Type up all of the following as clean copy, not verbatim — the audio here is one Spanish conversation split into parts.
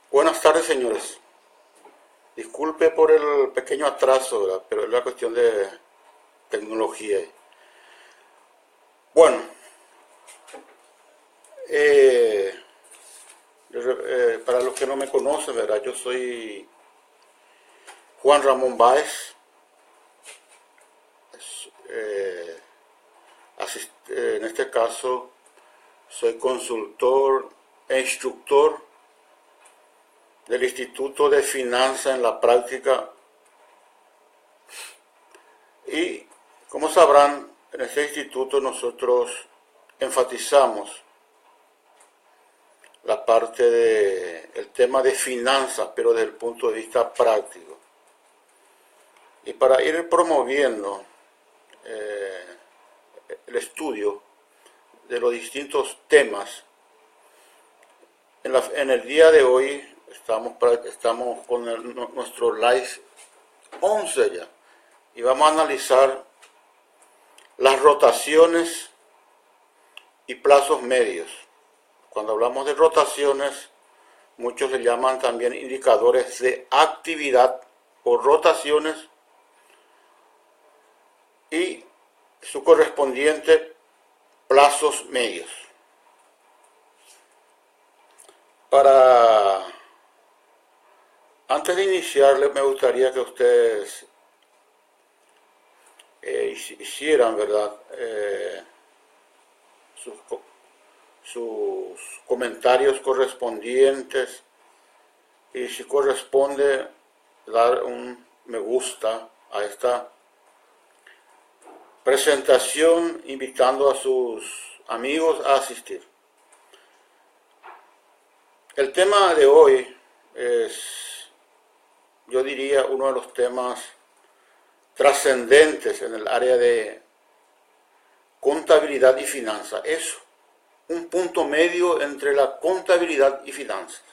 Buenas tardes, señores. Disculpe por el pequeño atraso, ¿verdad? Pero es la cuestión de tecnología. Bueno, eh, para los que no me conocen, ¿verdad? Yo soy Juan Ramón Báez, eh, en este caso soy consultor e instructor del Instituto de Finanzas en la Práctica y, como sabrán, en este instituto nosotros enfatizamos la parte del tema de finanzas, pero desde el punto de vista práctico. Y para ir promoviendo el estudio de los distintos temas, en el día de hoy estamos con nuestro live 11 ya, y vamos a analizar las rotaciones y plazos medios. Cuando hablamos de rotaciones, muchos le llaman también indicadores de actividad o rotaciones y su correspondiente plazos medios. Antes de iniciar, me gustaría que ustedes hicieran, ¿verdad? Sus comentarios correspondientes y si corresponde dar un me gusta a esta presentación, invitando a sus amigos a asistir. El tema de hoy es, yo diría, uno de los temas trascendentes en el área de contabilidad y finanzas. Es un punto medio entre la contabilidad y finanzas,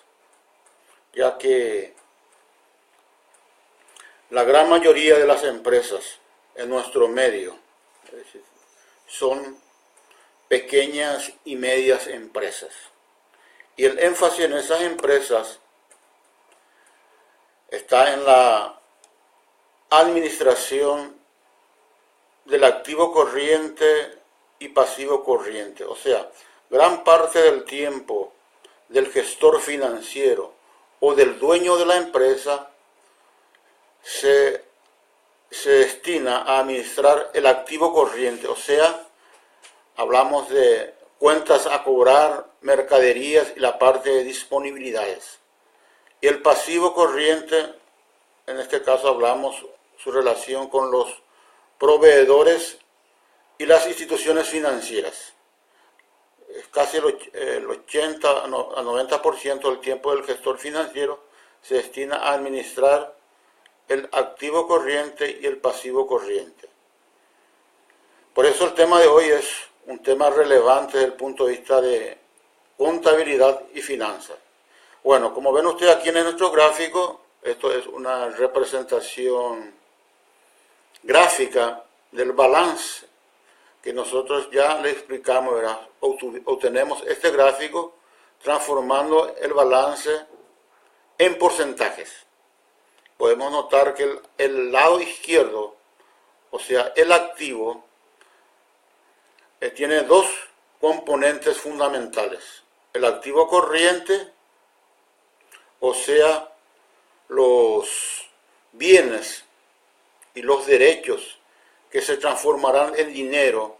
ya que la gran mayoría de las empresas en nuestro medio son pequeñas y medias empresas. Y el énfasis en esas empresas está en la administración del activo corriente y pasivo corriente. O sea, gran parte del tiempo del gestor financiero o del dueño de la empresa se destina a administrar el activo corriente. O sea, hablamos de cuentas a cobrar, mercaderías y la parte de disponibilidades. Y el pasivo corriente, en este caso hablamos su relación con los proveedores y las instituciones financieras. Casi el 80 a 90% del tiempo del gestor financiero se destina a administrar el activo corriente y el pasivo corriente. Por eso el tema de hoy es un tema relevante desde el punto de vista de contabilidad y finanzas. Bueno, como ven ustedes aquí en nuestro gráfico, esto es una representación gráfica del balance que nosotros ya le explicamos, ¿verdad? Obtenemos este gráfico transformando el balance en porcentajes. Podemos notar que el lado izquierdo, o sea, el activo, tiene dos componentes fundamentales. El activo corriente, o sea, los bienes y los derechos que se transformarán en dinero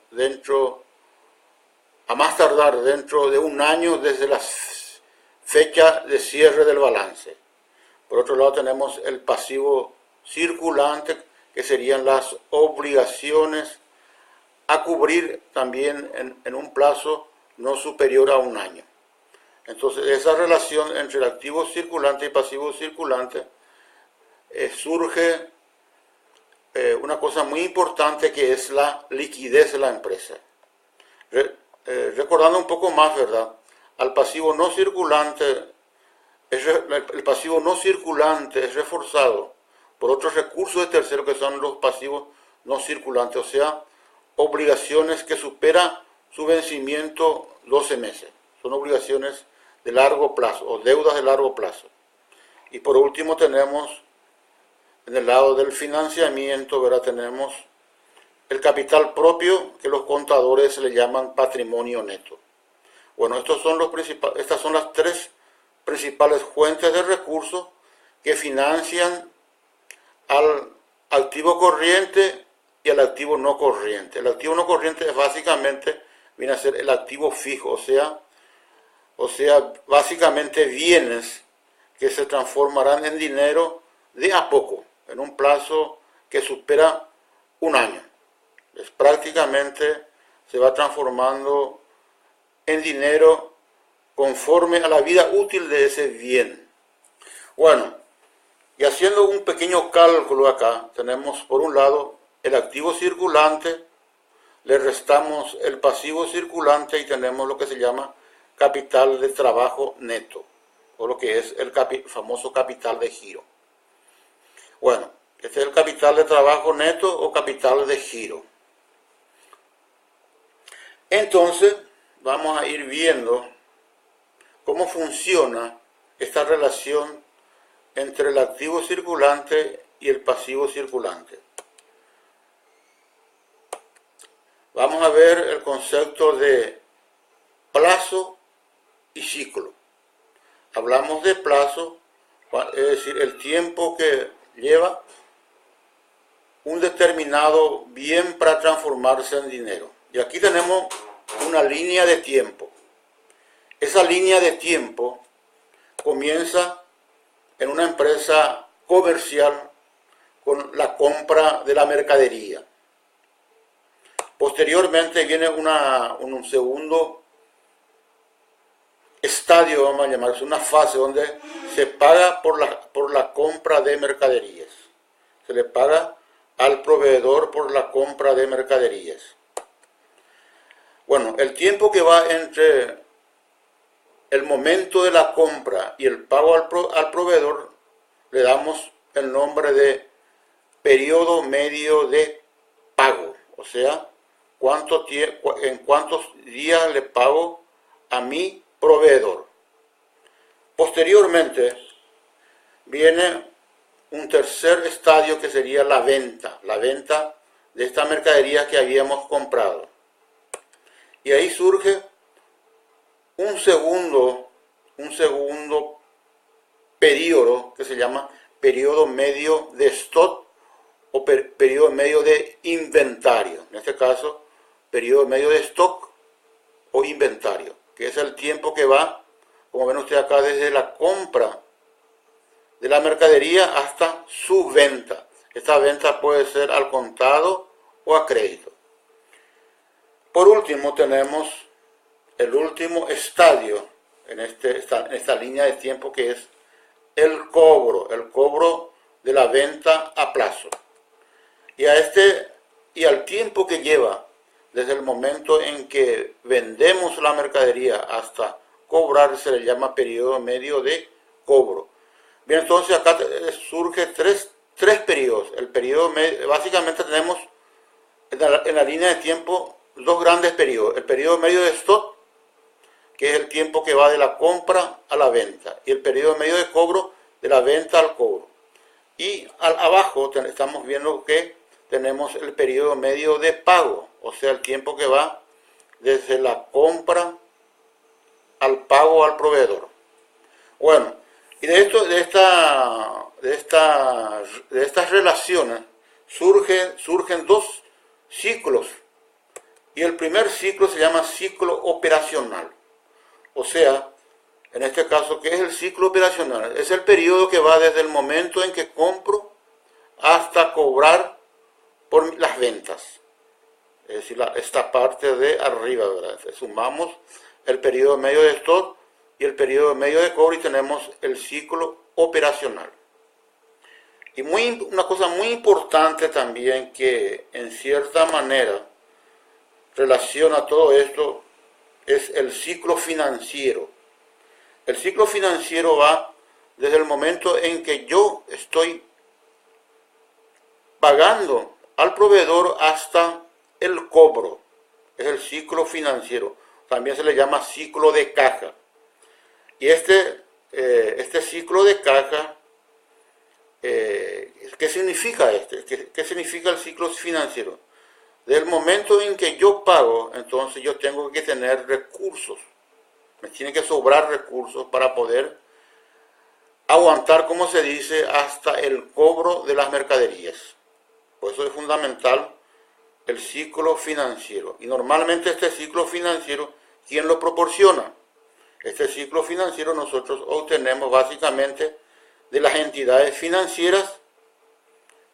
a más tardar dentro de un año desde la fecha de cierre del balance. Por otro lado tenemos el pasivo circulante, que serían las obligaciones a cubrir también en un plazo no superior a un año. Entonces, esa relación entre el activo circulante y pasivo circulante surge una cosa muy importante, que es la liquidez de la empresa. Recordando un poco más, ¿verdad? El pasivo no circulante es reforzado por otros recursos de terceros que son los pasivos no circulantes, o sea, obligaciones que superan su vencimiento 12 meses. Son obligaciones de largo plazo o deudas de largo plazo. Y por último tenemos, en el lado del financiamiento, ¿verdad? Tenemos el capital propio, que los contadores le llaman patrimonio neto. Bueno, estas son las tres principales fuentes de recursos que financian al activo corriente y al activo no corriente. El activo no corriente es básicamente, viene a ser el activo fijo, o sea, básicamente bienes que se transformarán en dinero de a poco, en un plazo que supera un año. Prácticamente se va transformando en dinero conforme a la vida útil de ese bien. Bueno, y haciendo un pequeño cálculo acá, tenemos por un lado el activo circulante, le restamos el pasivo circulante y tenemos lo que se llama capital de trabajo neto, o lo que es el famoso capital de giro. Bueno, este es el capital de trabajo neto o capital de giro. Entonces, vamos a ir viendo cómo funciona esta relación entre el activo circulante y el pasivo circulante. Vamos a ver el concepto de plazo y ciclo. Hablamos de plazo, es decir, el tiempo que lleva un determinado bien para transformarse en dinero. Y aquí tenemos una línea de tiempo. Esa línea de tiempo comienza en una empresa comercial con la compra de la mercadería. Posteriormente viene un segundo estadio, vamos a llamarse, una fase donde se paga por la compra de mercaderías. Se le paga al proveedor por la compra de mercaderías. Bueno, el tiempo que va entre el momento de la compra y el pago al proveedor le damos el nombre de periodo medio de pago, o sea, en cuántos días le pago a mi proveedor. Posteriormente viene un tercer estadio que sería la venta de esta mercadería que habíamos comprado. Y ahí surge un segundo periodo que se llama periodo medio de stock o periodo medio de inventario. En este caso, periodo medio de stock o inventario, que es el tiempo que va, como ven ustedes acá, desde la compra de la mercadería hasta su venta. Esta venta puede ser al contado o a crédito. Por último, tenemos el último estadio en esta línea de tiempo, que es el cobro de la venta a plazo. Y al tiempo que lleva desde el momento en que vendemos la mercadería hasta cobrar se le llama periodo medio de cobro. Bien, entonces acá surge tres periodos. El periodo medio, básicamente tenemos en la línea de tiempo dos grandes periodos. El periodo medio de stock, que es el tiempo que va de la compra a la venta, y el periodo medio de cobro, de la venta al cobro. Y abajo estamos viendo que tenemos el periodo medio de pago, o sea, el tiempo que va desde la compra al pago al proveedor. Bueno, y de estas relaciones surgen dos ciclos. Y el primer ciclo se llama ciclo operacional. O sea, en este caso, ¿qué es el ciclo operacional? Es el periodo que va desde el momento en que compro hasta cobrar por las ventas. Es decir, esta parte de arriba, ¿verdad? Sumamos el periodo medio de stock y el periodo medio de cobro y tenemos el ciclo operacional. Y una cosa muy importante también que en cierta manera relaciona todo esto es el ciclo financiero. El ciclo financiero va desde el momento en que yo estoy pagando al proveedor hasta el cobro. Es el ciclo financiero. También se le llama ciclo de caja. Y este ciclo de caja ¿Qué significa ¿Qué significa el ciclo financiero? Desde el momento en que yo pago, entonces yo tengo que tener recursos. Me tiene que sobrar recursos para poder aguantar, como se dice, hasta el cobro de las mercaderías. Por eso es fundamental el ciclo financiero. Y normalmente este ciclo financiero, ¿quién lo proporciona? Este ciclo financiero nosotros obtenemos básicamente de las entidades financieras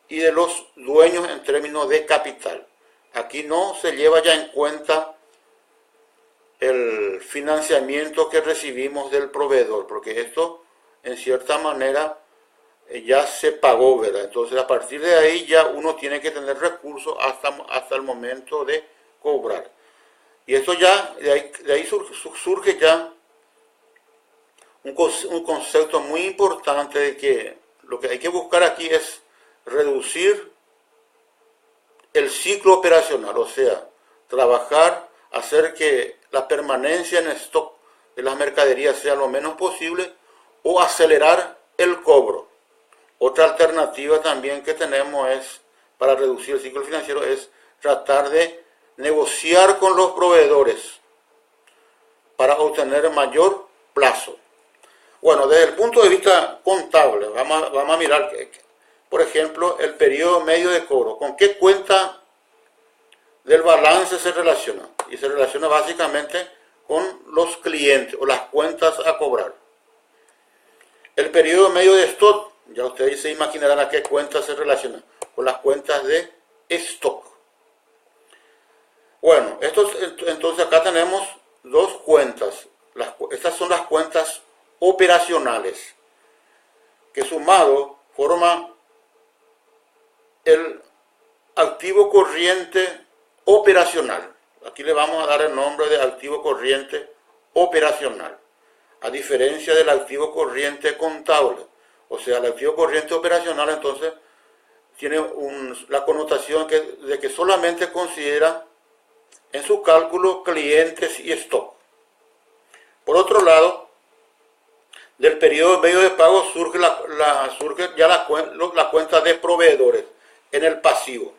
y de los dueños en términos de capital. Aquí no se lleva ya en cuenta el financiamiento que recibimos del proveedor, porque esto en cierta manera ya se pagó, ¿verdad? Entonces a partir de ahí ya uno tiene que tener recursos hasta el momento de cobrar. Y esto ya, de ahí surge ya un concepto muy importante de que lo que hay que buscar aquí es reducir el ciclo operacional, o sea, trabajar, hacer que la permanencia en stock de las mercaderías sea lo menos posible o acelerar el cobro. Otra alternativa también que tenemos es, para reducir el ciclo financiero, es tratar de negociar con los proveedores para obtener mayor plazo. Bueno, desde el punto de vista contable, vamos a mirar, por ejemplo, el periodo medio de cobro. ¿Con qué cuenta del balance se relaciona? Y se relaciona básicamente con los clientes o las cuentas a cobrar. El periodo medio de stock, ya ustedes se imaginarán a qué cuentas se relaciona, con las cuentas de stock. Bueno, entonces acá tenemos dos cuentas. Estas son las cuentas operacionales, que sumado forma el activo corriente operacional. Aquí le vamos a dar el nombre de activo corriente operacional, a diferencia del activo corriente contable. O sea, el activo corriente operacional entonces tiene la connotación de que solamente considera en su cálculo clientes y stock. Por otro lado, del periodo medio de pago surge ya la cuenta de proveedores en el pasivo.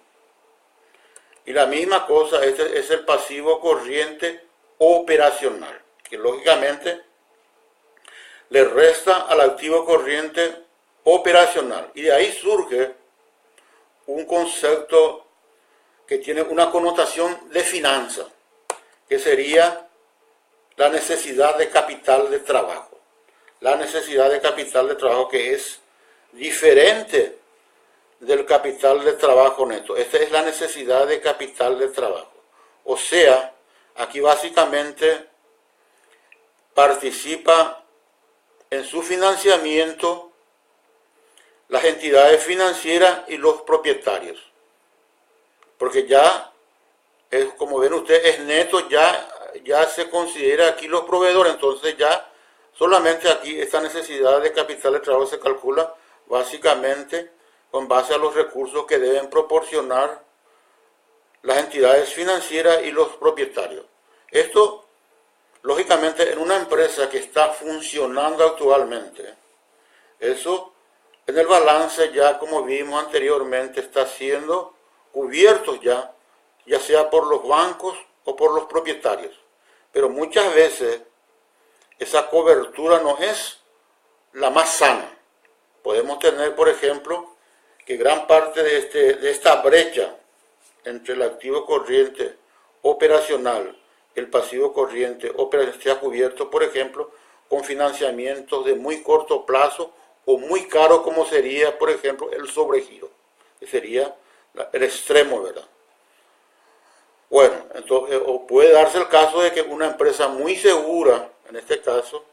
Y la misma cosa, este es el pasivo corriente operacional, que lógicamente le resta al activo corriente operacional. Y de ahí surge un concepto que tiene una connotación de finanza, que sería la necesidad de capital de trabajo. La necesidad de capital de trabajo, que es diferente del capital de trabajo neto. Esta es la necesidad de capital de trabajo. O sea, aquí básicamente participa en su financiamiento las entidades financieras y los propietarios. Porque ya, como ven ustedes, es neto, ya se considera aquí los proveedores, entonces ya solamente aquí esta necesidad de capital de trabajo se calcula básicamente con base a los recursos que deben proporcionar las entidades financieras y los propietarios. Esto, lógicamente, en una empresa que está funcionando actualmente, eso en el balance ya, como vimos anteriormente, está siendo cubierto ya sea por los bancos o por los propietarios. Pero muchas veces esa cobertura no es la más sana. Podemos tener, por ejemplo, que gran parte de esta brecha entre el activo corriente operacional y el pasivo corriente operacional sea cubierto, por ejemplo, con financiamientos de muy corto plazo o muy caro, como sería, por ejemplo, el sobregiro, que sería el extremo, ¿verdad? Bueno, entonces, o puede darse el caso de que una empresa muy segura, en este caso,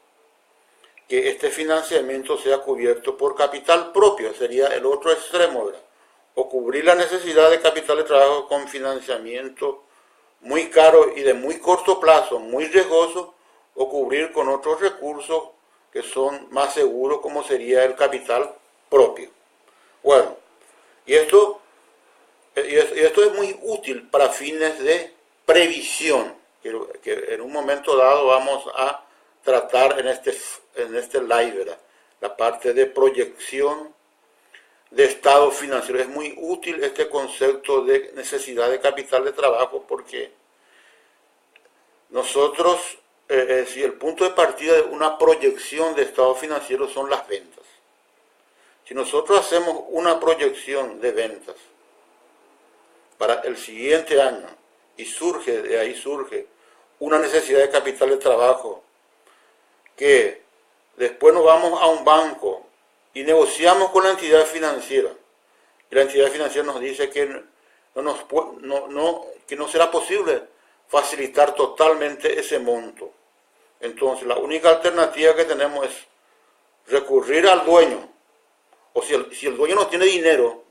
que este financiamiento sea cubierto por capital propio, sería el otro extremo, ¿verdad? O cubrir la necesidad de capital de trabajo con financiamiento muy caro y de muy corto plazo, muy riesgoso, o cubrir con otros recursos que son más seguros, como sería el capital propio. Bueno, y esto es muy útil para fines de previsión, que en un momento dado vamos a tratar en este live, ¿verdad? La parte de proyección de estado financiero. Es muy útil este concepto de necesidad de capital de trabajo porque nosotros, si el punto de partida de una proyección de estado financiero son las ventas. Si nosotros hacemos una proyección de ventas para el siguiente año y de ahí surge una necesidad de capital de trabajo, que después nos vamos a un banco y negociamos con la entidad financiera, y la entidad financiera nos dice que que no será posible facilitar totalmente ese monto. Entonces la única alternativa que tenemos es recurrir al dueño, o si el dueño no tiene dinero,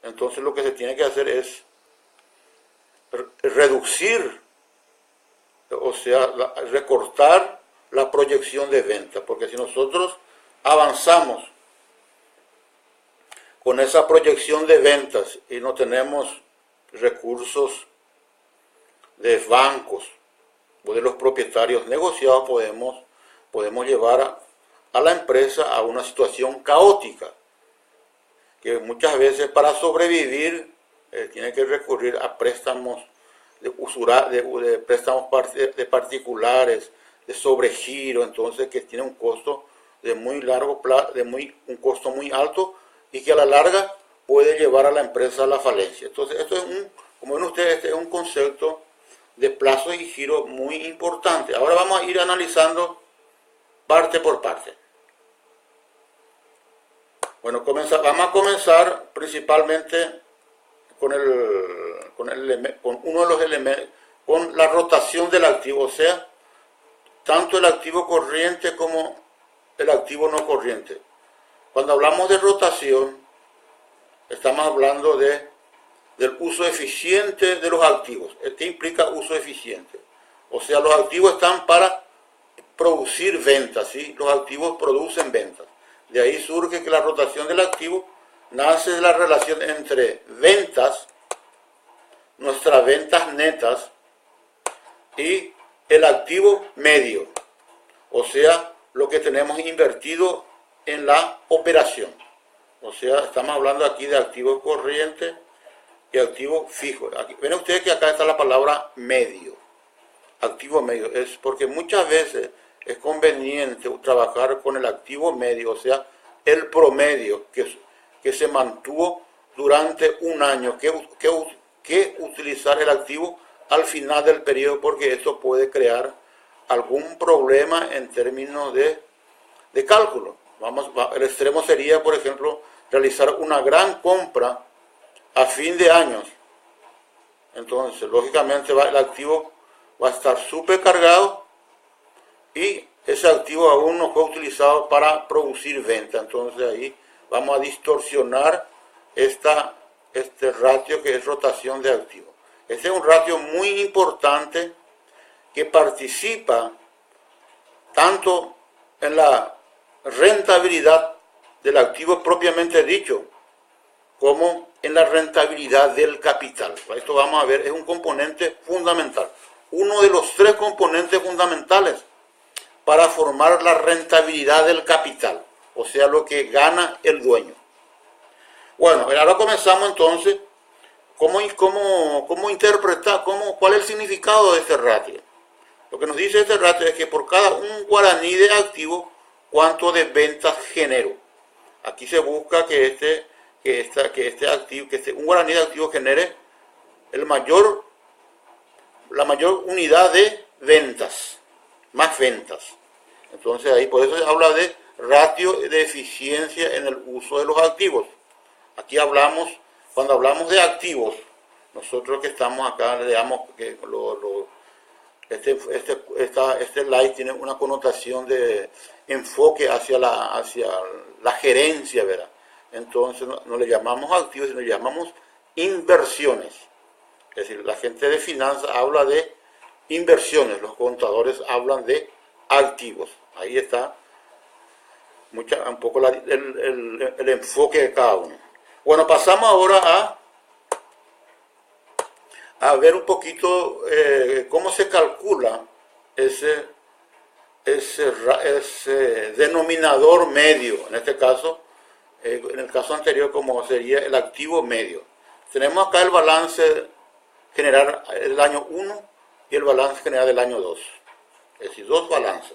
entonces lo que se tiene que hacer es reducir, o sea, recortar la proyección de venta, porque si nosotros avanzamos con esa proyección de ventas y no tenemos recursos de bancos o de los propietarios negociados, podemos llevar a la empresa a una situación caótica, que muchas veces para sobrevivir tiene que recurrir a préstamos de préstamos de particulares, de sobregiro, entonces que tiene un costo de muy largo plazo, un costo muy alto y que a la larga puede llevar a la empresa a la falencia. Entonces esto es como ven ustedes, este es un concepto de plazo y giro muy importante. Ahora vamos a ir analizando parte por parte. Bueno, vamos a comenzar principalmente con uno de los elementos, con la rotación del activo, o sea, tanto el activo corriente como el activo no corriente. Cuando hablamos de rotación, estamos hablando del uso eficiente de los activos. ¿Qué implica uso eficiente? O sea, los activos están para producir ventas, ¿sí? Los activos producen ventas. De ahí surge que la rotación del activo nace de la relación entre ventas, nuestras ventas netas, y el activo medio, o sea, lo que tenemos invertido en la operación. O sea, estamos hablando aquí de activo corriente y activo fijo. Aquí, ven ustedes que acá está la palabra medio, activo medio. Es porque muchas veces es conveniente trabajar con el activo medio, o sea, el promedio que se mantuvo durante un año, que utilizar el activo al final del periodo, porque esto puede crear algún problema en términos de cálculo. El extremo sería, por ejemplo, realizar una gran compra a fin de años. Entonces, lógicamente, el activo va a estar supercargado y ese activo aún no fue utilizado para producir venta. Entonces, ahí vamos a distorsionar este ratio que es rotación de activos. Este es un ratio muy importante que participa tanto en la rentabilidad del activo propiamente dicho, como en la rentabilidad del capital. Esto vamos a ver, es un componente fundamental. Uno de los tres componentes fundamentales para formar la rentabilidad del capital, o sea, lo que gana el dueño. Bueno, ahora comenzamos entonces, ¿cómo interpretar, cuál es el significado de este ratio? Lo que nos dice este ratio es que por cada un guaraní de activo, ¿cuánto de ventas genero? Aquí se busca que un guaraní de activo genere la mayor unidad de ventas, más ventas. Entonces ahí por eso se habla de ratio de eficiencia en el uso de los activos. Aquí cuando hablamos de activos, nosotros que estamos acá, le damos que este slide tiene una connotación de enfoque hacia la gerencia, ¿verdad? Entonces no le llamamos activos, sino le llamamos inversiones. Es decir, la gente de finanzas habla de inversiones, los contadores hablan de activos. Ahí está un poco el enfoque de cada uno. Bueno, pasamos ahora a ver un poquito cómo se calcula ese denominador medio. En este caso, en el caso anterior como sería el activo medio. Tenemos acá el balance general del año 1 y el balance general del año 2. Es decir, dos balances.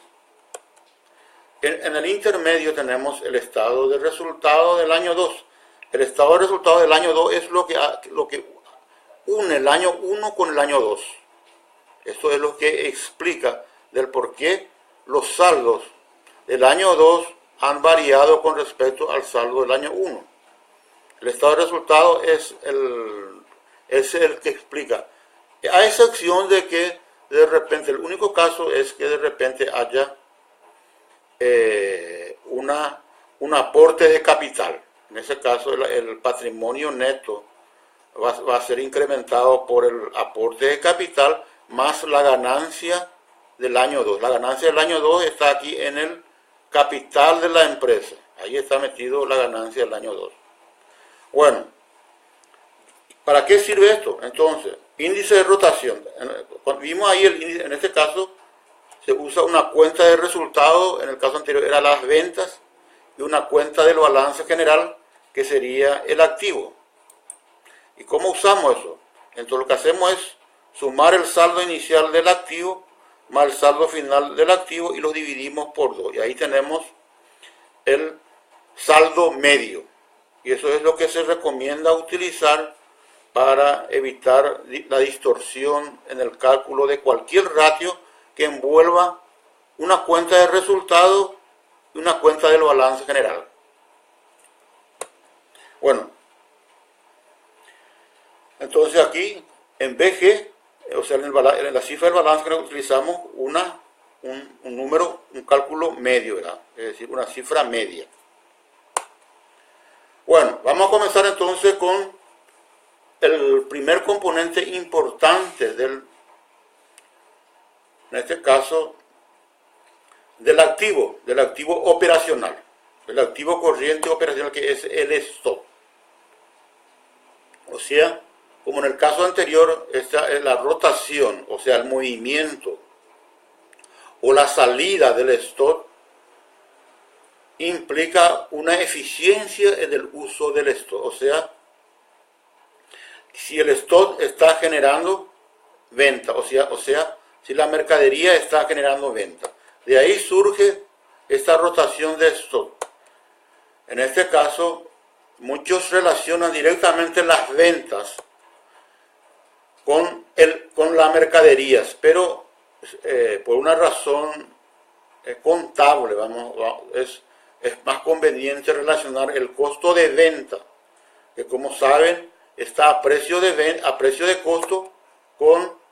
En el intermedio tenemos el estado de resultado del año 2. El estado de resultado del año 2 es lo que une el año 1 con el año 2. Esto es lo que explica del por qué los saldos del año 2 han variado con respecto al saldo del año 1. El estado de resultado es el que explica, a excepción de que de repente, el único caso es que de repente haya un aporte de capital. En ese caso el patrimonio neto va a ser incrementado por el aporte de capital más la ganancia del año 2. La ganancia del año 2 está aquí en el capital de la empresa. Ahí está metido la ganancia del año 2. Bueno, ¿para qué sirve esto? Entonces, índice de rotación. Vimos ahí el índice, en este caso se usa una cuenta de resultado, en el caso anterior era las ventas, y una cuenta del balance general, que sería el activo. ¿Y cómo usamos eso? Entonces lo que hacemos es sumar el saldo inicial del activo más el saldo final del activo y lo dividimos por 2. Y ahí tenemos el saldo medio. Y eso es lo que se recomienda utilizar para evitar la distorsión en el cálculo de cualquier ratio que envuelva una cuenta de resultado y una cuenta del balance general. Bueno, entonces aquí en BG, o sea, en la cifra del balance general utilizamos un número, un cálculo medio, ¿verdad? Es decir, una cifra media. Bueno, vamos a comenzar entonces con el primer componente importante en este caso, del activo operacional, el activo corriente operacional, que es el stock. O sea, como en el caso anterior, esta es la rotación, o sea, el movimiento o la salida del stock implica una eficiencia en el uso del stock. O sea, si el stock está generando venta, o sea, si la mercadería está generando venta. De ahí surge esta rotación de stock. En este caso, muchos relacionan directamente las ventas con las mercaderías, pero por una razón contable, es más conveniente relacionar el costo de venta, que como saben está a precio de costo, con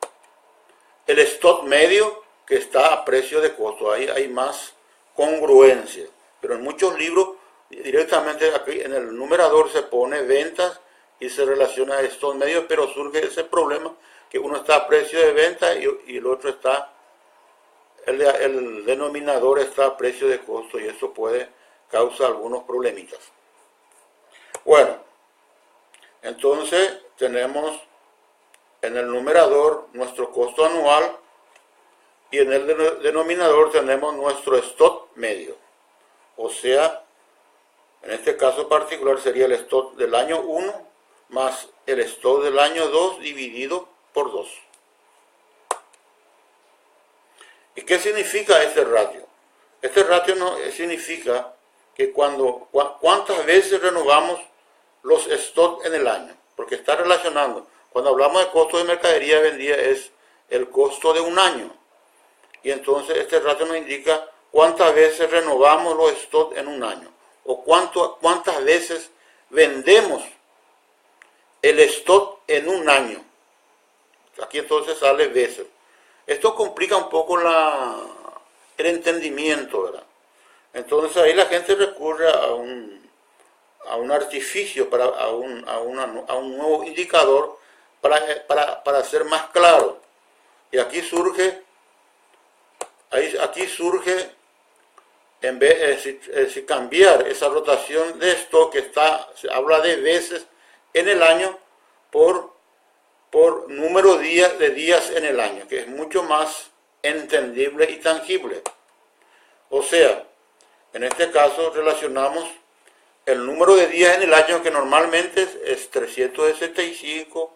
el stock medio, que está a precio de costo. Ahí hay más congruencia, pero en muchos libros directamente aquí en el numerador se pone ventas y se relaciona a stock medio, pero surge ese problema que uno está a precio de venta y el otro está, el denominador está a precio de costo, y eso puede causar algunos problemitas. Bueno, entonces tenemos en el numerador nuestro costo anual y en el denominador tenemos nuestro stock medio. O sea, en este caso particular sería el stock del año 1 más el stock del año 2 dividido por 2. ¿Y qué significa este ratio? Este ratio significa que cuántas veces renovamos los stocks en el año, porque está relacionando. Cuando hablamos de costo de mercadería vendida es el costo de un año, y entonces este ratio nos indica cuántas veces renovamos los stocks en un año, o cuántas veces vendemos el stock en un año. Aquí entonces sale veces. Esto complica un poco el entendimiento, ¿verdad? Entonces ahí la gente recurre a un artificio, a un nuevo indicador para ser más claro. Y aquí surge, en vez de cambiar esa rotación de stock que se habla de veces en el año por número de días en el año, que es mucho más entendible y tangible. O sea, en este caso relacionamos el número de días en el año, que normalmente es 365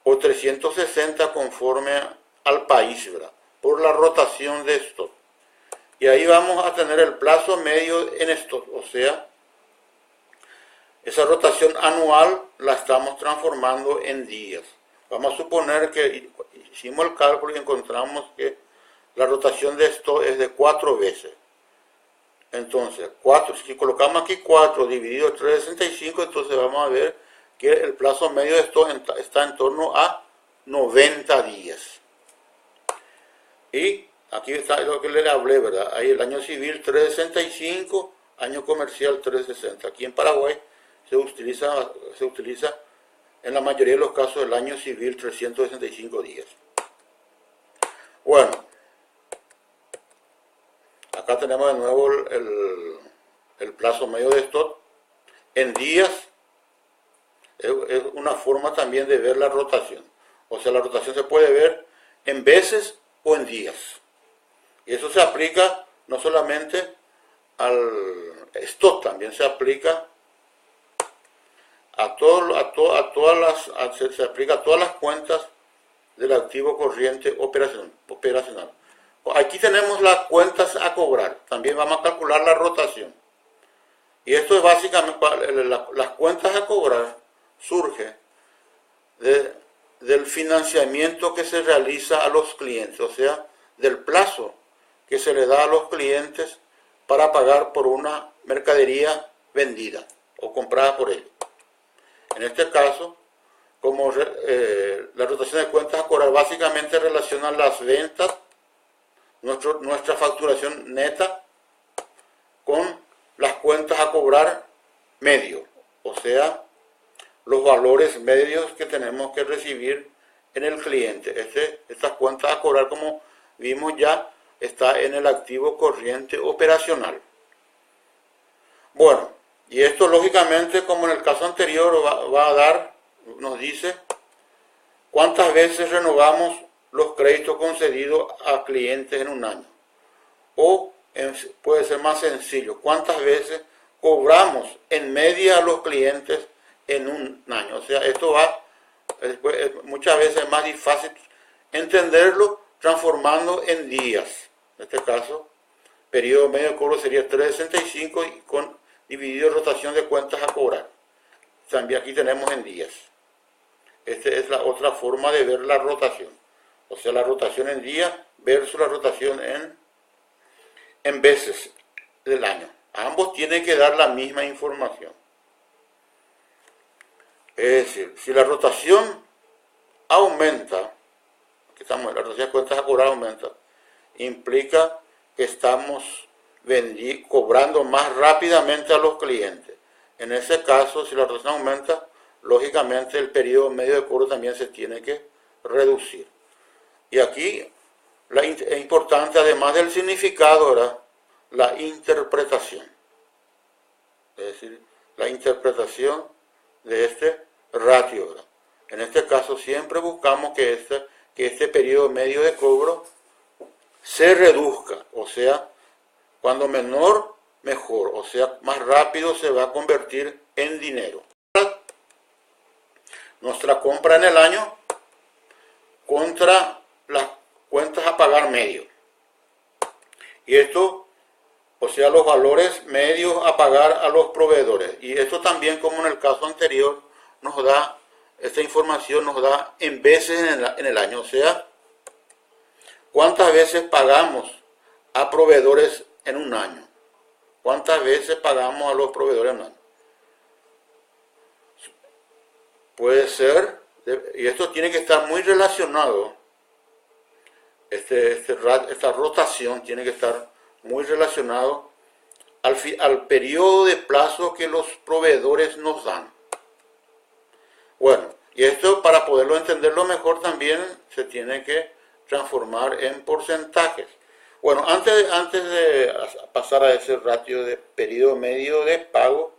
o 360 conforme al país, ¿verdad? Por la rotación de stock. Y ahí vamos a tener el plazo medio en stock, o sea, esa rotación anual la estamos transformando en días. Vamos a suponer que hicimos el cálculo y encontramos que la rotación de stock es de 4 veces. Entonces, 4, si colocamos aquí 4 dividido entre 365, entonces vamos a ver que el plazo medio de stock está en torno a 90 días. Y aquí está lo que le hablé, ¿verdad? Ahí el año civil 365, año comercial 360. Aquí en Paraguay se utiliza en la mayoría de los casos el año civil 365 días. Bueno, acá tenemos de nuevo el plazo medio de stock en días. Es una forma también de ver la rotación. O sea, la rotación se puede ver en veces o en días. Y eso se aplica no solamente al stock, también se aplica se aplica a todas las cuentas del activo corriente operacional. Aquí tenemos las cuentas a cobrar. También vamos a calcular la rotación. Y esto es básicamente, las cuentas a cobrar surge del financiamiento que se realiza a los clientes, o sea, del plazo que se le da a los clientes para pagar por una mercadería vendida o comprada por ellos. En este caso, como la rotación de cuentas a cobrar básicamente relaciona las ventas, nuestra facturación neta, con las cuentas a cobrar medio, o sea, los valores medios que tenemos que recibir en el cliente. Estas cuentas a cobrar, como vimos ya, está en el activo corriente operacional. Bueno, y esto lógicamente, como en el caso anterior, va a dar, nos dice, cuántas veces renovamos los créditos concedidos a clientes en un año. O puede ser más sencillo, cuántas veces cobramos en media a los clientes en un año. O sea, esto va, muchas veces es más fácil entenderlo transformando en días. En este caso, periodo medio de cobro sería 365 y dividido rotación de cuentas a cobrar. También aquí tenemos en días. Esta es la otra forma de ver la rotación. O sea, la rotación en días versus la rotación en veces del año. Ambos tienen que dar la misma información. Es decir, si la rotación aumenta, aquí estamos, la rotación de cuentas a cobrar aumenta, implica que estamos cobrando más rápidamente a los clientes. En ese caso, si la rotación aumenta, lógicamente el periodo medio de cobro también se tiene que reducir. Y aquí es importante, además del significado, ¿verdad?, la interpretación. Es decir, la interpretación de este ratio, ¿verdad? En este caso siempre buscamos que este periodo medio de cobro se reduzca, o sea, cuando menor, mejor, o sea, más rápido se va a convertir en dinero. Nuestra compra en el año contra las cuentas a pagar medio. Y esto, o sea, los valores medios a pagar a los proveedores. Y esto también, como en el caso anterior, nos da, esta información nos da en veces en el año. O sea, cuántas veces pagamos a proveedores en un año. ¿Cuántas veces pagamos a los proveedores en un año? Puede ser, y esto tiene que estar muy relacionado, esta rotación tiene que estar muy relacionado al periodo de plazo que los proveedores nos dan. Bueno, y esto, para poderlo entenderlo mejor, también se tiene que transformar en porcentajes. Bueno, antes de pasar a ese ratio de periodo medio de pago,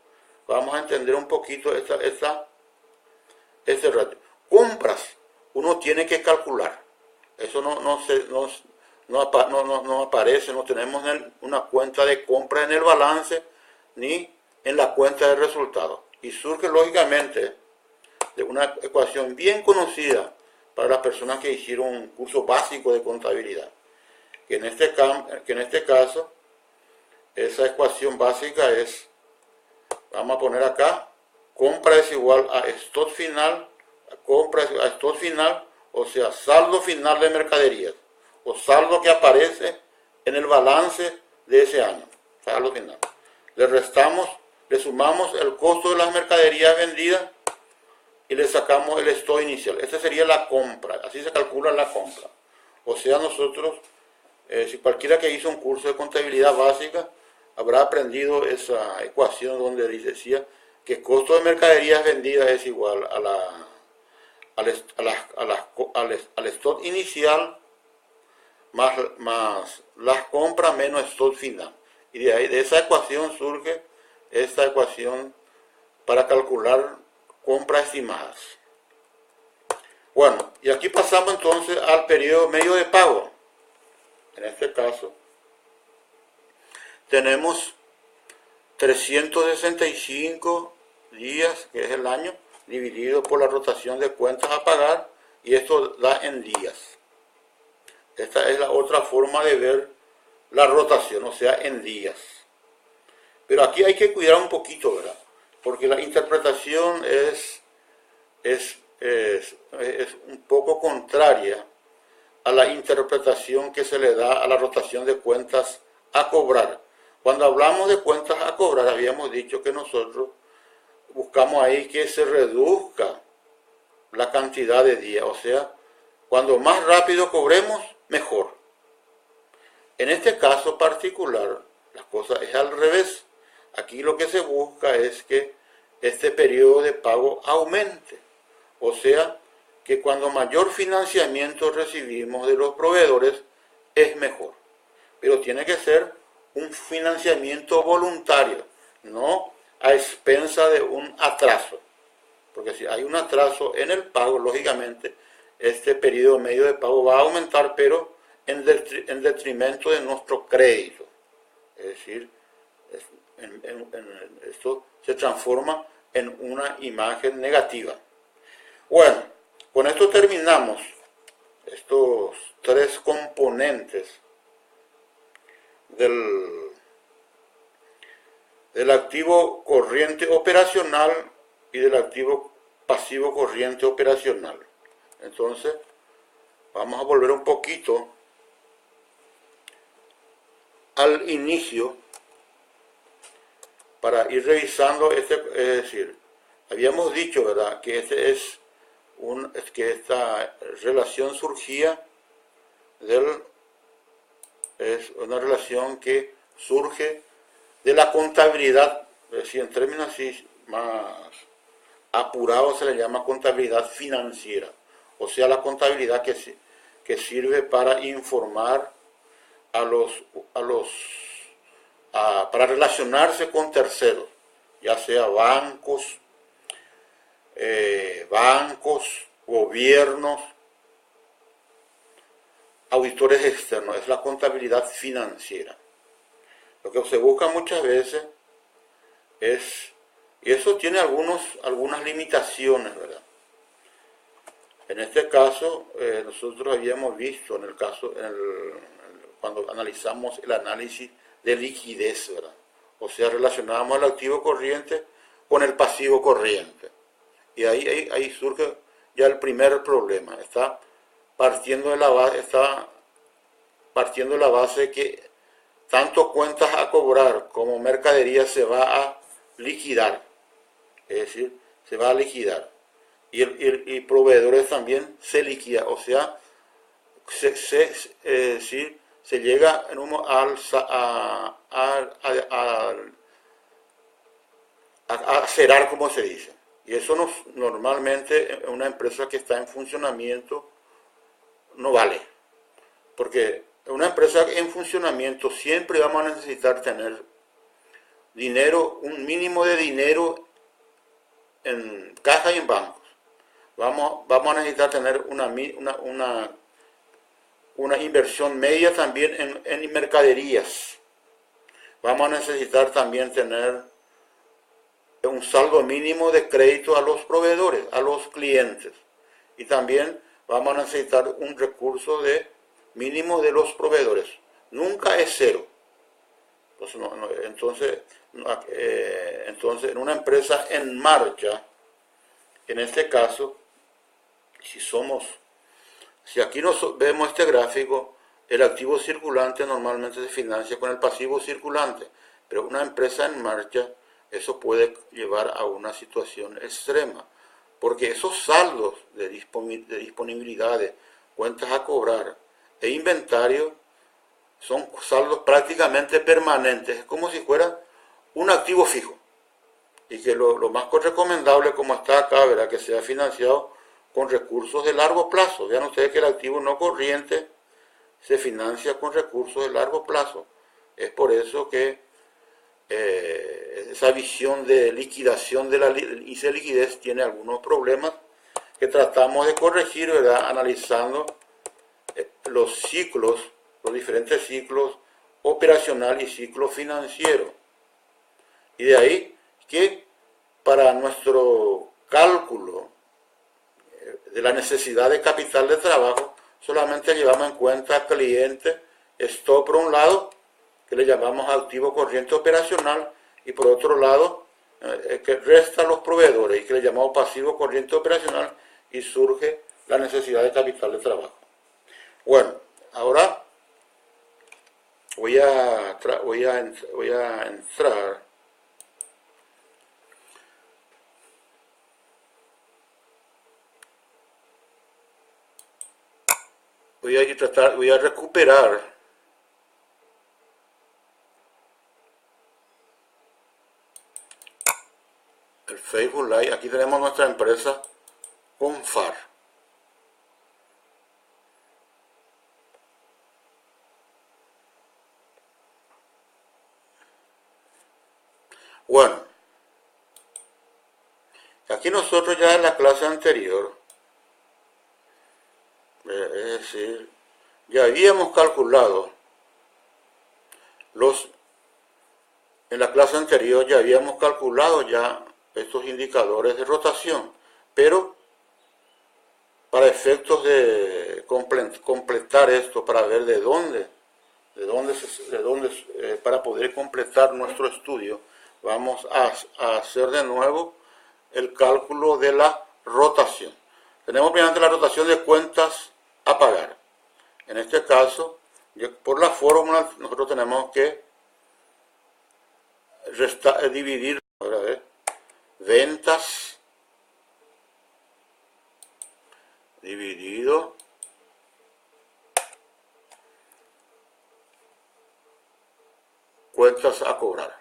vamos a entender un poquito este ratio. Compras, uno tiene que calcular. Eso no aparece, no tenemos una cuenta de compra en el balance, ni en la cuenta de resultados. Y surge lógicamente de una ecuación bien conocida para las personas que hicieron un curso básico de contabilidad. Que en este caso, esa ecuación básica es, vamos a poner acá, compra es igual a stock final, compra es igual a stock final, o sea, saldo final de mercaderías, o saldo que aparece en el balance de ese año, saldo final. Le sumamos el costo de las mercaderías vendidas y le sacamos el stock inicial. Esta sería la compra, así se calcula la compra. O sea, nosotros, si cualquiera que hizo un curso de contabilidad básica, habrá aprendido esa ecuación donde decía que costo de mercaderías vendidas es igual al stock inicial más las compras menos stock final. Y de esa ecuación surge esta ecuación para calcular compras estimadas. Bueno, y aquí pasamos entonces al periodo medio de pago. En este caso, tenemos 365 días, que es el año, dividido por la rotación de cuentas a pagar, y esto da en días. Esta es la otra forma de ver la rotación, o sea, en días. Pero aquí hay que cuidar un poquito, ¿verdad? Porque la interpretación es un poco contraria a la interpretación que se le da a la rotación de cuentas a cobrar. Cuando hablamos de cuentas a cobrar, habíamos dicho que nosotros buscamos ahí que se reduzca la cantidad de días, o sea, cuando más rápido cobremos, mejor. En este caso particular, la cosa es al revés. Aquí lo que se busca es que este periodo de pago aumente, o sea, que cuando mayor financiamiento recibimos de los proveedores, es mejor. Pero tiene que ser un financiamiento voluntario, no a expensa de un atraso. Porque si hay un atraso en el pago, lógicamente, este periodo medio de pago va a aumentar, pero en detrimento de nuestro crédito. Es decir, esto se transforma en una imagen negativa. Bueno, con esto terminamos estos tres componentes del activo corriente operacional y del activo pasivo corriente operacional. Entonces, vamos a volver un poquito al inicio para ir revisando es decir, habíamos dicho, ¿verdad?, que que esta relación surgía es una relación que surge de la contabilidad, es decir, en términos así más apurados se le llama contabilidad financiera, o sea, la contabilidad que sirve para informar para relacionarse con terceros, ya sea bancos, gobiernos, auditores externos. Es la contabilidad financiera. Lo que se busca muchas veces y eso tiene algunas limitaciones, ¿verdad? En este caso, nosotros habíamos visto cuando analizamos el análisis de liquidez, ¿verdad? O sea, relacionábamos el activo corriente con el pasivo corriente. Y ahí surge ya el primer problema. Está partiendo de la base que tanto cuentas a cobrar como mercadería se va a liquidar. Es decir, se va a liquidar. Y proveedores también se liquida. O sea, se llega a cerrar, como se dice. Y eso normalmente en una empresa que está en funcionamiento no vale. Porque en una empresa en funcionamiento siempre vamos a necesitar tener dinero, un mínimo de dinero en caja y en bancos. Vamos a necesitar tener una inversión media también en mercaderías. Vamos a necesitar también tener un saldo mínimo de crédito a los proveedores, a los clientes. Y también vamos a necesitar un recurso de mínimo de los proveedores. Nunca es cero. Entonces, en una empresa en marcha, en este caso, si aquí vemos este gráfico, el activo circulante normalmente se financia con el pasivo circulante, pero una empresa en marcha, eso puede llevar a una situación extrema, porque esos saldos de disponibilidades, cuentas a cobrar e inventario son saldos prácticamente permanentes, es como si fuera un activo fijo. Y que lo más recomendable, como está acá, ¿verdad?, que sea financiado con recursos de largo plazo. Vean ustedes que el activo no corriente se financia con recursos de largo plazo. Es por eso que esa visión de liquidación de la índice de liquidez tiene algunos problemas que tratamos de corregir, ¿verdad?, analizando los ciclos, los diferentes ciclos operacional y ciclo financiero. Y de ahí que para nuestro cálculo de la necesidad de capital de trabajo, solamente llevamos en cuenta cliente, stock por un lado, que le llamamos activo corriente operacional, y por otro lado, que resta los proveedores y que le llamamos pasivo corriente operacional, y surge la necesidad de capital de trabajo. Bueno, ahora voy a entrar voy a recuperar el Facebook Live. Aquí tenemos nuestra empresa Confar. Bueno, aquí nosotros ya en la clase anterior, es decir, ya habíamos calculado en la clase anterior ya habíamos calculado ya estos indicadores de rotación, pero para efectos de completar esto, para ver para poder completar nuestro estudio, vamos a hacer de nuevo el cálculo de la rotación. Tenemos primeramente la rotación de cuentas a pagar. En este caso, por la fórmula, nosotros tenemos que dividir, ventas dividido cuentas a cobrar.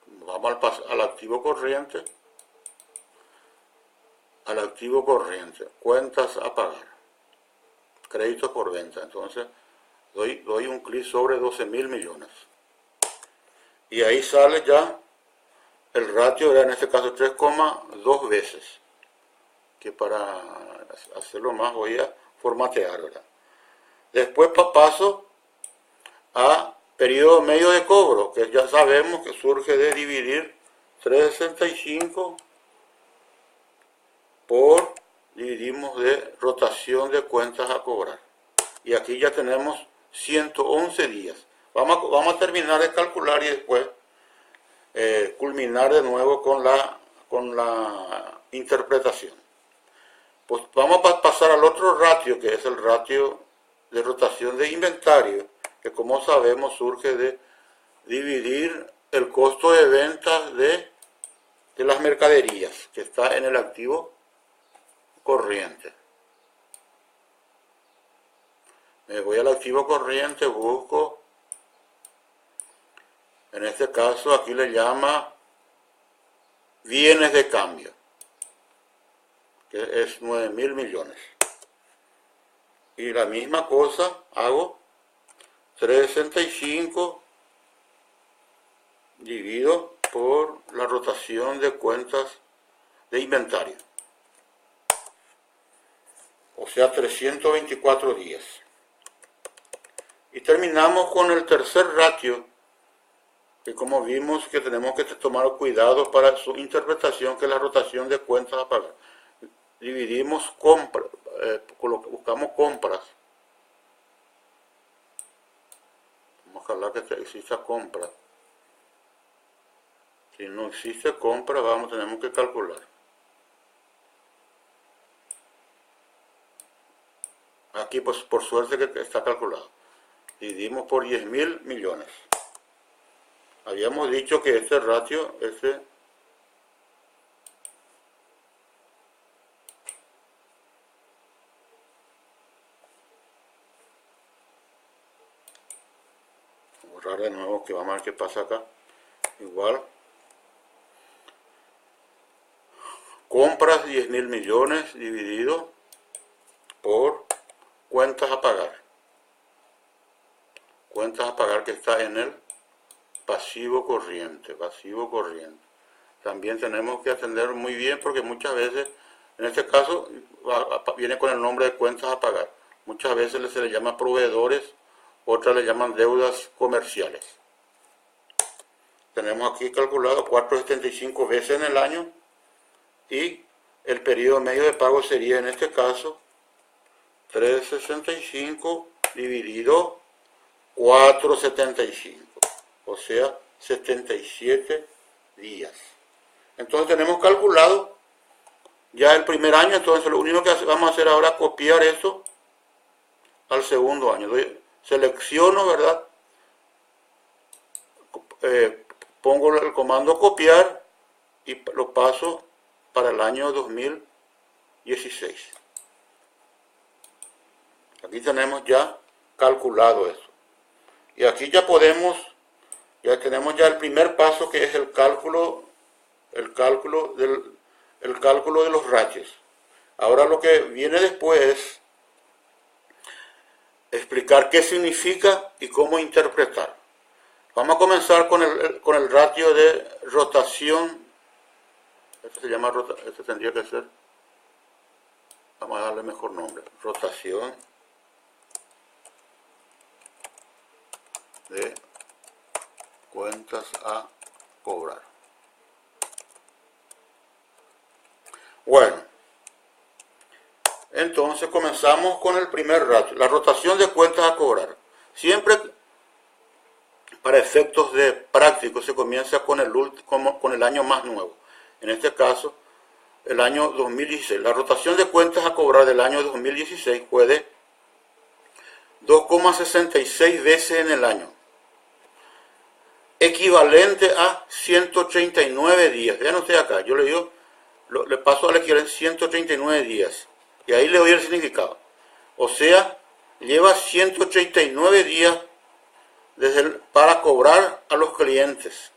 Vamos al activo corriente, cuentas a pagar, créditos por venta. Entonces doy un clic sobre 12.000 millones. Y ahí sale ya el ratio, era en este caso 3,2 veces. Que para hacerlo más voy a formatear, ¿verdad? Después paso a periodo medio de cobro, que ya sabemos que surge de dividir 365 por, dividimos de rotación de cuentas a cobrar. Y aquí ya tenemos 111 días. Vamos a terminar de calcular y después culminar de nuevo con la interpretación. Pues vamos a pasar al otro ratio, que es el ratio de rotación de inventario, que como sabemos surge de dividir el costo de ventas de las mercaderías, que está en el activo corriente. Me voy al activo corriente, busco, en este caso aquí le llama bienes de cambio, que es 9.000 millones. Y la misma cosa hago 365 dividido por la rotación de cuentas de inventario, o sea 324 días. Y terminamos con el tercer ratio, que como vimos que tenemos que tomar cuidado para su interpretación, que es la rotación de cuentas a pagar. Dividimos compras, buscamos compras. Vamos a hablar que exista compra. Si no existe compra, tenemos que calcular. Aquí pues por suerte que está calculado. Dividimos por 10.000 millones. Habíamos dicho que este ratio, borrar de nuevo, que vamos a ver qué pasa acá. Igual. Compras 10.000 millones dividido por cuentas a pagar. Cuentas a pagar que está en el pasivo corriente. También tenemos que atender muy bien porque muchas veces, en este caso, viene con el nombre de cuentas a pagar. Muchas veces se le llama proveedores, otras le llaman deudas comerciales. Tenemos aquí calculado 4,75 veces en el año y el periodo medio de pago sería en este caso 3,65 dividido 4,75, o sea 77 días. Entonces tenemos calculado ya el primer año, entonces lo único que vamos a hacer ahora es copiar eso al segundo año. Selecciono, ¿verdad? Pongo el comando copiar y lo paso para el año 2016. Aquí tenemos ya calculado eso. Y aquí ya tenemos ya el primer paso, que es el cálculo de los ratios. Ahora lo que viene después es explicar qué significa y cómo interpretar. Vamos a comenzar con el ratio de rotación. Este se llama rotación, este tendría que ser, vamos a darle mejor nombre, rotación de cuentas a cobrar. Bueno, entonces comenzamos con el primer ratio, la rotación de cuentas a cobrar. Siempre para efectos de prácticos se comienza con el año más nuevo. En este caso, el año 2016. La rotación de cuentas a cobrar del año 2016 fue de 2,66 veces en el año, equivalente a 139 días. Vean ustedes acá, yo le paso al equivalente 139 días y ahí le doy el significado. O sea, lleva 139 días para cobrar a los clientes.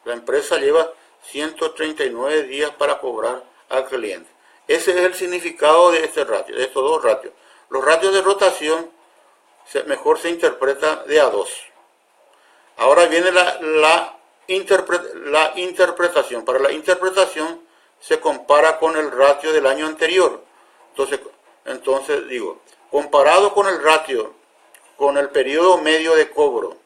La empresa lleva 139 días para cobrar al cliente. Ese es el significado de este ratio, de estos dos ratios. Los ratios de rotación mejor se interpreta de a dos. Ahora viene la interpretación. Para la interpretación se compara con el ratio del año anterior. Entonces digo, comparado con el ratio, con el periodo medio de cobro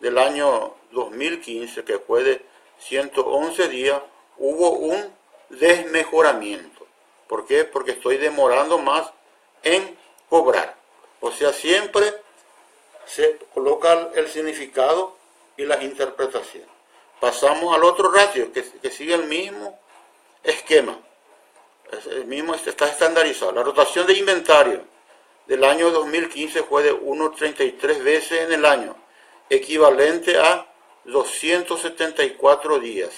del año 2015, que fue de 111 días, hubo un desmejoramiento. ¿Por qué? Porque estoy demorando más en cobrar. O sea, siempre se coloca el significado y la interpretación. Pasamos al otro ratio, que sigue el mismo esquema. Está estandarizado. La rotación de inventario del año 2015 fue de 1,33 veces en el año, equivalente a 274 días.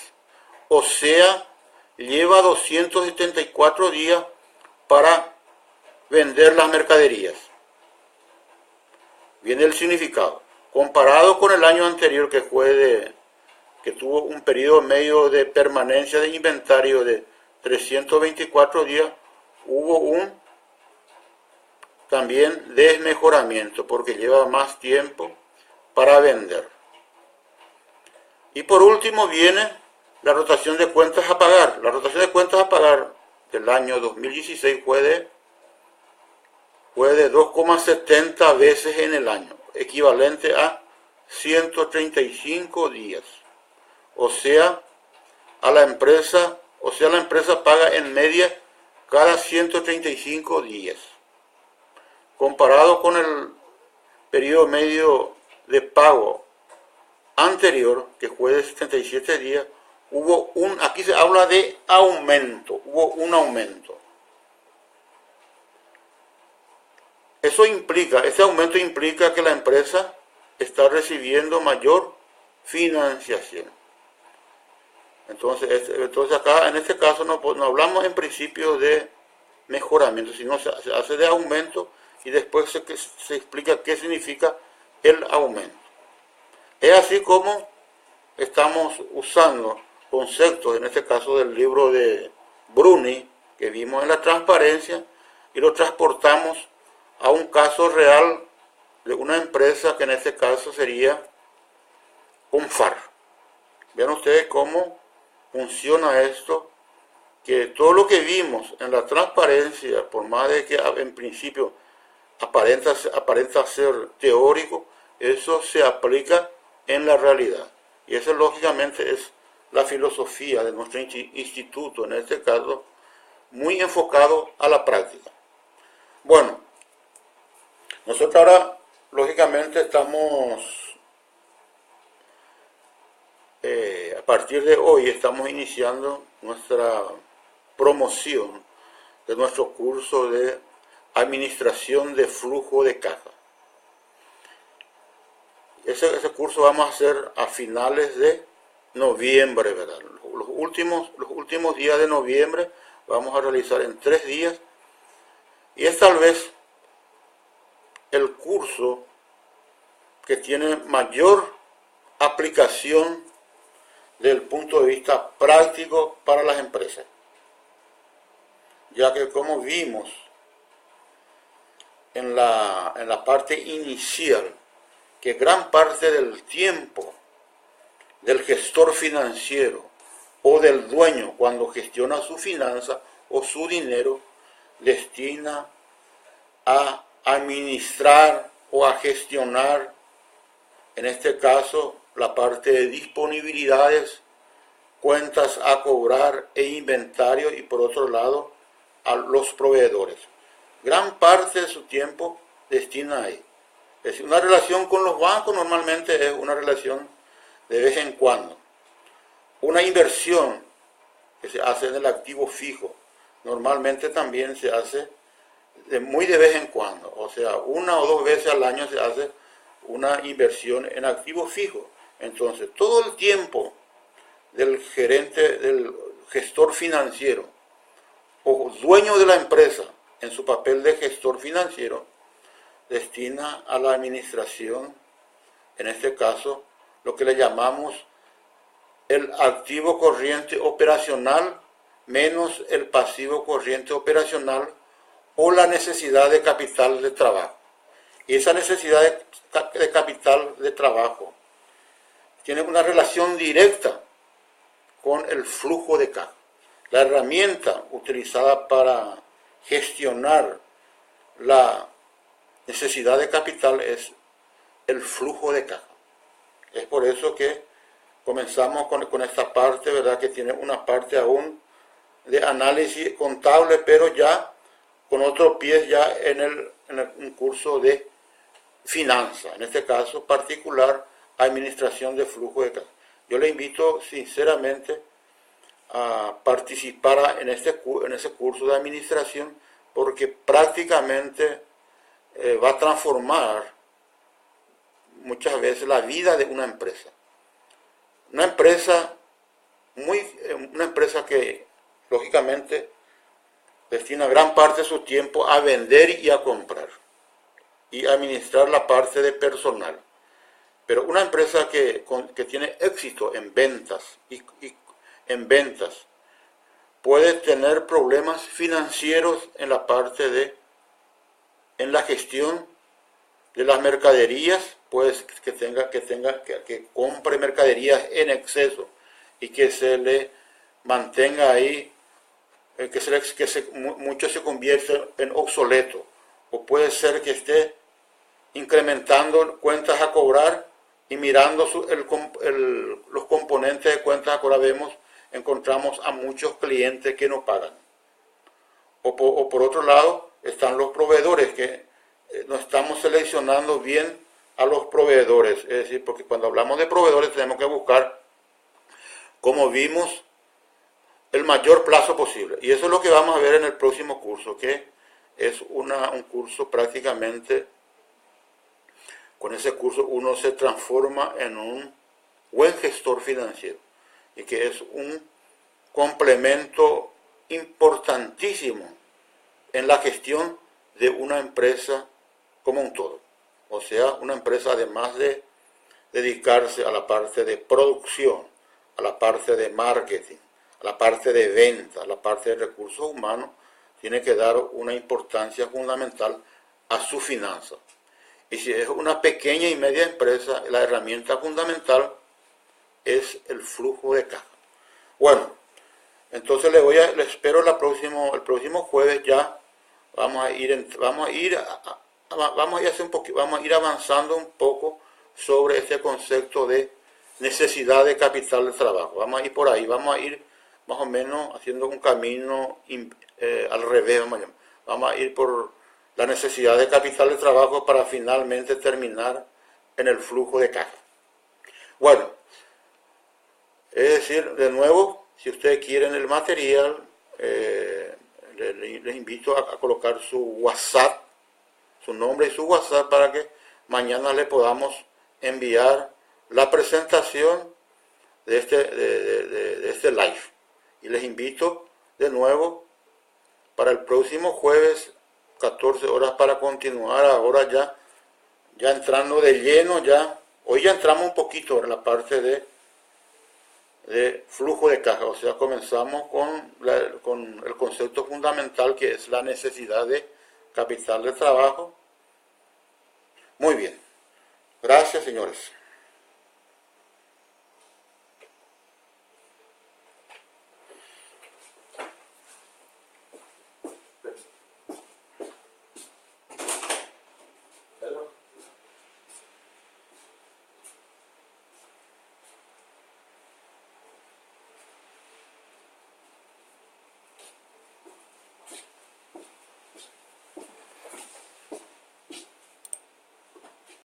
O sea, lleva 274 días para vender las mercaderías. Viene el significado. Comparado con el año anterior, que tuvo un periodo medio de permanencia de inventario de 324 días, hubo un también desmejoramiento porque lleva más tiempo para vender. Y por último viene la rotación de cuentas a pagar. La rotación de cuentas a pagar del año 2016 fue de 2,70 veces en el año, equivalente a 135 días. O sea, la empresa paga en media cada 135 días. Comparado con el periodo medio de pago anterior, que fue de 77 días, aquí se habla de aumento, hubo un aumento. Ese aumento implica que la empresa está recibiendo mayor financiación. Entonces acá, en este caso, no hablamos en principio de mejoramiento, sino se hace de aumento y después se explica qué significa el aumento. Es así como estamos usando conceptos, en este caso del libro de Bruni, que vimos en la transparencia, y lo transportamos a un caso real de una empresa que en este caso sería Confar. Vean ustedes cómo funciona esto, que todo lo que vimos en la transparencia, por más de que en principio aparenta ser teórico, eso se aplica en la realidad. Y eso lógicamente es la filosofía de nuestro instituto, en este caso, muy enfocado a la práctica. Bueno, nosotros ahora lógicamente estamos, a partir de hoy estamos iniciando nuestra promoción de nuestro curso de administración de flujo de caja. Ese curso vamos a hacer a finales de noviembre, ¿verdad? Los últimos días de noviembre vamos a realizar en 3 días, y es tal vez el curso que tiene mayor aplicación desde el punto de vista práctico para las empresas, ya que como vimos en la parte inicial, que gran parte del tiempo del gestor financiero o del dueño cuando gestiona su finanza o su dinero destina a administrar o a gestionar, en este caso, la parte de disponibilidades, cuentas a cobrar e inventario, y por otro lado a los proveedores. Gran parte de su tiempo destina ahí. Es decir, una relación con los bancos normalmente es una relación de vez en cuando. Una inversión que se hace en el activo fijo normalmente también se hace muy de vez en cuando. O sea, 1 o 2 veces al año se hace una inversión en activo fijo. Entonces, todo el tiempo del gestor financiero o dueño de la empresa en su papel de gestor financiero destina a la administración, en este caso, lo que le llamamos el activo corriente operacional menos el pasivo corriente operacional, o la necesidad de capital de trabajo. Y esa necesidad de capital de trabajo tiene una relación directa con el flujo de caja. La herramienta utilizada para gestionar la necesidad de capital es el flujo de caja. Es por eso que comenzamos con esta parte, ¿verdad? Que tiene una parte aún de análisis contable, pero ya con otro pie ya en un curso de finanzas, en este caso particular, administración de flujo de caja. Yo le invito sinceramente a participar en ese curso de administración, porque prácticamente va a transformar muchas veces la vida de una empresa. Una empresa que lógicamente destina gran parte de su tiempo a vender y a comprar y a administrar la parte de personal. Pero una empresa que tiene éxito en ventas puede tener problemas financieros en la parte en la gestión de las mercaderías, pues que compre mercaderías en exceso y que se le mantenga ahí, mucho se convierte en obsoleto, o puede ser que esté incrementando cuentas a cobrar y mirando los componentes de cuentas, ahora encontramos a muchos clientes que no pagan. O por otro lado, están los proveedores, que no estamos seleccionando bien a los proveedores. Es decir, porque cuando hablamos de proveedores tenemos que buscar, como vimos, el mayor plazo posible. Y eso es lo que vamos a ver en el próximo curso, que es un curso prácticamente, con ese curso uno se transforma en un buen gestor financiero, y que es un complemento importantísimo en la gestión de una empresa como un todo. O sea, una empresa, además de dedicarse a la parte de producción, a la parte de marketing, a la parte de venta, a la parte de recursos humanos, tiene que dar una importancia fundamental a su finanza. Y si es una pequeña y media empresa, la herramienta fundamental es el flujo de caja. Bueno, entonces le espero el próximo jueves. Ya vamos a ir avanzando un poco sobre este concepto de necesidad de capital de trabajo. Vamos a ir por ahí, vamos a ir más o menos haciendo un camino al revés. Vamos a ir por la necesidad de capital de trabajo para finalmente terminar en el flujo de caja. Bueno, es decir, de nuevo, si ustedes quieren el material, les invito a colocar su WhatsApp, su nombre y su WhatsApp, para que mañana le podamos enviar la presentación de este live. Y les invito de nuevo para el próximo jueves, 14 horas, para continuar ahora ya entrando de lleno. Hoy ya entramos un poquito en la parte de flujo de caja. O sea, comenzamos con el concepto fundamental, que es la necesidad de capital de trabajo. Muy bien. Gracias, señores.